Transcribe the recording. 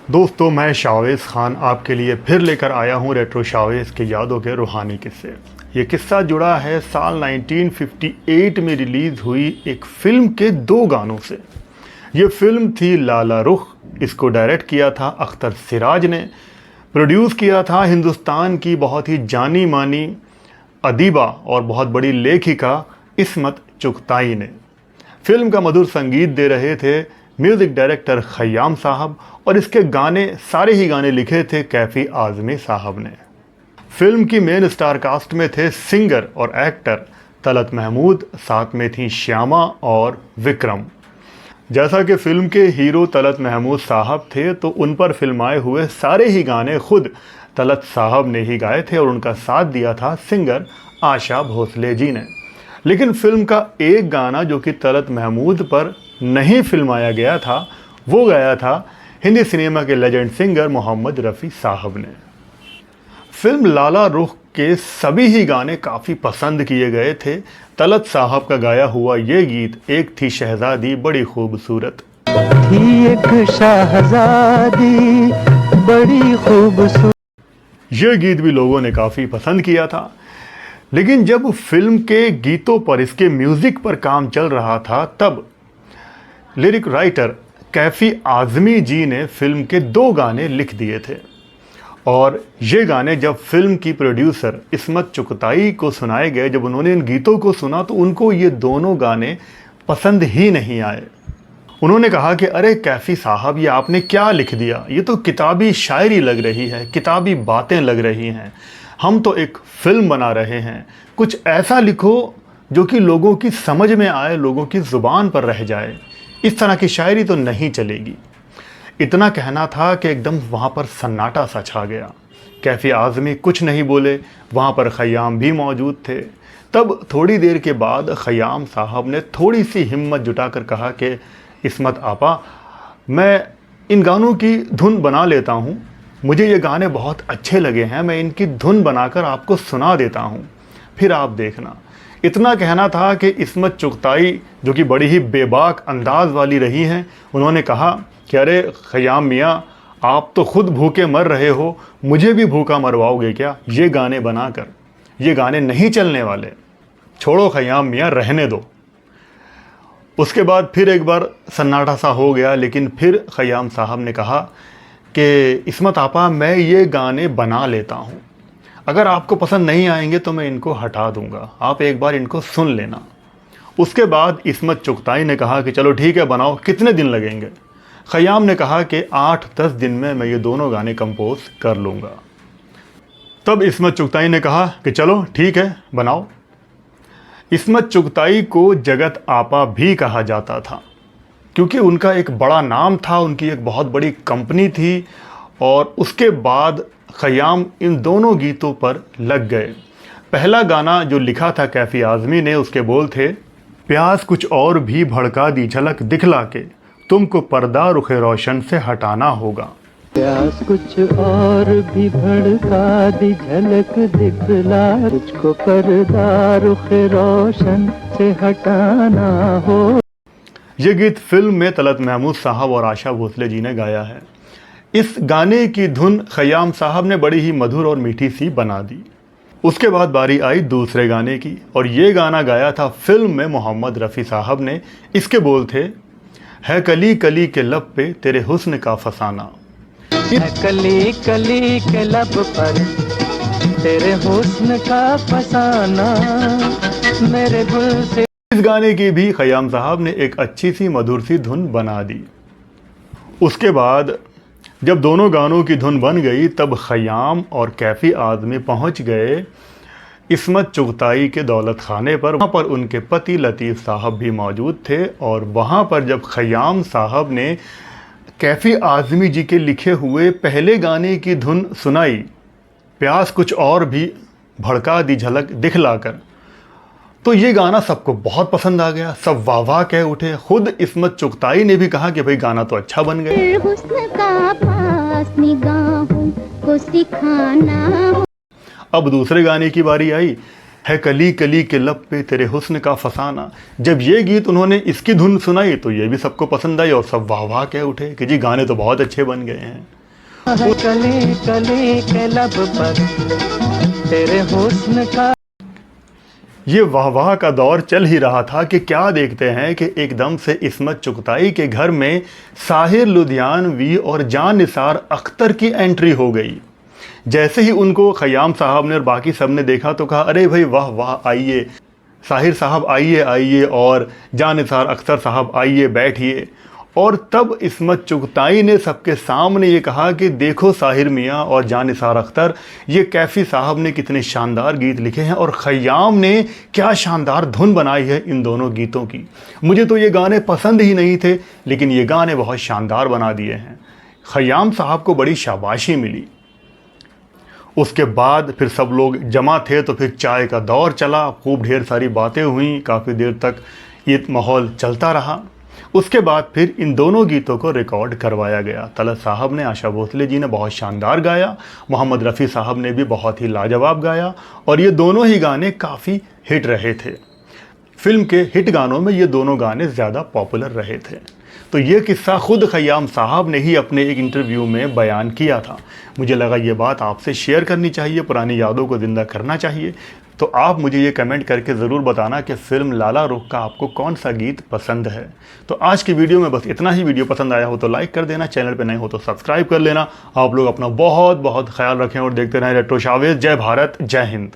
दोस्तों, मैं शावेज़ खान आपके लिए फिर लेकर आया हूँ रेट्रो शावेज़ के यादों के रूहानी किस्से। ये किस्सा जुड़ा है साल 1958 में रिलीज़ हुई एक फ़िल्म के दो गानों से। ये फ़िल्म थी लाला रुख। इसको डायरेक्ट किया था अख्तर सिराज ने। प्रोड्यूस किया था हिंदुस्तान की बहुत ही जानी मानी अदीबा और बहुत बड़ी लेखिका इस्मत चुगताई ने। फिल्म का मधुर संगीत दे रहे थे म्यूज़िक डायरेक्टर खयाम साहब और इसके गाने सारे ही गाने लिखे थे कैफ़ी आज़मी साहब ने। फिल्म की मेन स्टार कास्ट में थे सिंगर और एक्टर तलत महमूद, साथ में थी श्यामा और विक्रम। जैसा कि फिल्म के हीरो तलत महमूद साहब थे तो उन पर फिल्माए हुए सारे ही गाने खुद तलत साहब ने ही गाए थे और उनका साथ दिया था सिंगर आशा भोसले जी ने। लेकिन फिल्म का एक गाना जो कि तलत महमूद पर नहीं फिल्माया गया था वो गाया था हिंदी सिनेमा के लेजेंड सिंगर मोहम्मद रफ़ी साहब ने। फिल्म लाला रुख के सभी ही गाने काफ़ी पसंद किए गए थे। तलत साहब का गाया हुआ ये गीत एक थी शहज़ादी बड़ी खूबसूरत, थी एक शहज़ादी बड़ी खूबसूरत, ये गीत भी लोगों ने काफ़ी पसंद किया था। लेकिन जब फिल्म के गीतों पर, इसके म्यूज़िक पर काम चल रहा था तब लिरिक राइटर कैफ़ी आज़मी जी ने फिल्म के दो गाने लिख दिए थे और ये गाने जब फिल्म की प्रोड्यूसर इस्मत चुगताई को सुनाए गए, जब उन्होंने इन गीतों को सुना तो उनको ये दोनों गाने पसंद ही नहीं आए। उन्होंने कहा कि अरे कैफ़ी साहब, ये आपने क्या लिख दिया, ये तो किताबी शायरी लग रही है, किताबी बातें लग रही हैं। हम तो एक फ़िल्म बना रहे हैं, कुछ ऐसा लिखो जो कि लोगों की समझ में आए, लोगों की ज़ुबान पर रह जाए। इस तरह की शायरी तो नहीं चलेगी। इतना कहना था कि एकदम वहाँ पर सन्नाटा सा छा गया। कैफ़ी आज़मी कुछ नहीं बोले, वहाँ पर खयाम भी मौजूद थे। तब थोड़ी देर के बाद खयाम साहब ने थोड़ी सी हिम्मत जुटाकर कहा कि इस्मत आपा, मैं इन गानों की धुन बना लेता हूँ, मुझे ये गाने बहुत अच्छे लगे हैं, मैं इनकी धुन बनाकर आपको सुना देता हूँ, फिर आप देखना। इतना कहना था कि इस्मत चुगताई, जो कि बड़ी ही बेबाक अंदाज वाली रही हैं, उन्होंने कहा कि अरे खयाम मियाँ, आप तो खुद भूखे मर रहे हो, मुझे भी भूखा मरवाओगे क्या ये गाने बनाकर? ये गाने नहीं चलने वाले, छोड़ो खयाम मियाँ, रहने दो। उसके बाद फिर एक बार सन्नाटा सा हो गया, लेकिन फिर खयाम साहब ने कहा कि इस्मत आपा, मैं ये गाने बना लेता हूँ, अगर आपको पसंद नहीं आएंगे तो मैं इनको हटा दूंगा, आप एक बार इनको सुन लेना। उसके बाद इस्मत चुगताई ने कहा कि चलो ठीक है, बनाओ, कितने दिन लगेंगे? खयाम ने कहा कि 8-10 दिन में मैं ये दोनों गाने कंपोज कर लूँगा। तब इस्मत चुगताई ने कहा कि चलो ठीक है, बनाओ। इस्मत चुगताई को जगत आपा भी कहा जाता था क्योंकि उनका एक बड़ा नाम था, उनकी एक बहुत बड़ी कंपनी थी। और उसके बाद खयाम इन दोनों गीतों पर लग गए। पहला गाना जो लिखा था कैफ़ी आज़मी ने, उसके बोल थे, प्यास कुछ और भी भड़का दी झलक दिखला के, तुमको पर्दा रुखे रोशन से हटाना होगा। प्यास कुछ और भी भड़का दी झलक दिखला, तुझको पर्दा रुखे रोशन से हटाना हो। ये गीत फिल्म में तलत महमूद साहब और आशा भोसले जी ने गाया है। इस गाने की धुन खयाम साहब ने बड़ी ही मधुर और मीठी सी बना दी। उसके बाद बारी आई दूसरे गाने की और ये गाना गाया था फिल्म में मोहम्मद रफ़ी साहब ने। इसके बोल थे, है कली कली के लब पे तेरे हुस्न का फसाना, है कली कली के लब पर तेरे हुस्न का फसाना, मेरे गुल से। इस गाने की भी खयाम साहब ने एक अच्छी सी मधुर सी धुन बना दी। उसके बाद जब दोनों गानों की धुन बन गई तब खयाम और कैफ़ी आज़मी पहुंच गए इस्मत चुगताई के दौलत खाने पर। वहाँ पर उनके पति लतीफ़ साहब भी मौजूद थे और वहाँ पर जब खयाम साहब ने कैफ़ी आज़मी जी के लिखे हुए पहले गाने की धुन सुनाई, प्यास कुछ और भी भड़का दी झलक दिखलाकर, तो ये गाना सबको बहुत पसंद आ गया, सब वाह वाह कह उठे। खुद इस्मत चुगताई ने भी कहा कि भाई गाना तो अच्छा बन गया। हुस्न का पास निगाहों को सिखाना। अब दूसरे गाने की बारी आई। है कली कली के लब पे तेरे हुस्न का फसाना। जब ये गीत उन्होंने इसकी धुन सुनाई तो ये भी सबको पसंद आई और सब वाह वाह कह उठे कि जी गाने तो बहुत अच्छे बन गए हैं। कली कली के लब पर तेरे हुस्न का ये वाह वाह का दौर चल ही रहा था कि क्या देखते हैं कि एकदम से इस्मत चुगताई के घर में साहिर लुधियानवी और जान निसार अख्तर की एंट्री हो गई। जैसे ही उनको खयाम साहब ने और बाकी सब ने देखा तो कहा, अरे भाई वाह वाह, आइए साहिर साहब, आइए आइए, और जान निसार अख्तर साहब आइए बैठिए। और तब इस्मत चुगताई ने सबके सामने ये कहा कि देखो साहिर मियाँ और जान निसार अख्तर, ये कैफ़ी साहब ने कितने शानदार गीत लिखे हैं और खयाम ने क्या शानदार धुन बनाई है इन दोनों गीतों की। मुझे तो ये गाने पसंद ही नहीं थे, लेकिन ये गाने बहुत शानदार बना दिए हैं। खयाम साहब को बड़ी शाबाशी मिली। उसके बाद फिर सब लोग जमा थे तो फिर चाय का दौर चला, खूब ढेर सारी बातें हुई, काफ़ी देर तक ये माहौल चलता रहा। उसके बाद फिर इन दोनों गीतों को रिकॉर्ड करवाया गया। तलत साहब ने, आशा भोसले जी ने बहुत शानदार गाया, मोहम्मद रफ़ी साहब ने भी बहुत ही लाजवाब गाया, और ये दोनों ही गाने काफ़ी हिट रहे थे। फिल्म के हिट गानों में ये दोनों गाने ज़्यादा पॉपुलर रहे थे। तो ये किस्सा खुद खयाम साहब ने ही अपने एक इंटरव्यू में बयान किया था। मुझे लगा ये बात आपसे शेयर करनी चाहिए, पुरानी यादों को ज़िंदा करना चाहिए। तो आप मुझे ये कमेंट करके ज़रूर बताना कि फ़िल्म लाला रुख का आपको कौन सा गीत पसंद है। तो आज की वीडियो में बस इतना ही। वीडियो पसंद आया हो तो लाइक कर देना, चैनल पे नए हो तो सब्सक्राइब कर लेना। आप लोग अपना बहुत बहुत ख्याल रखें और देखते रहें रेट्रो शावेज। जय भारत, जय हिंद।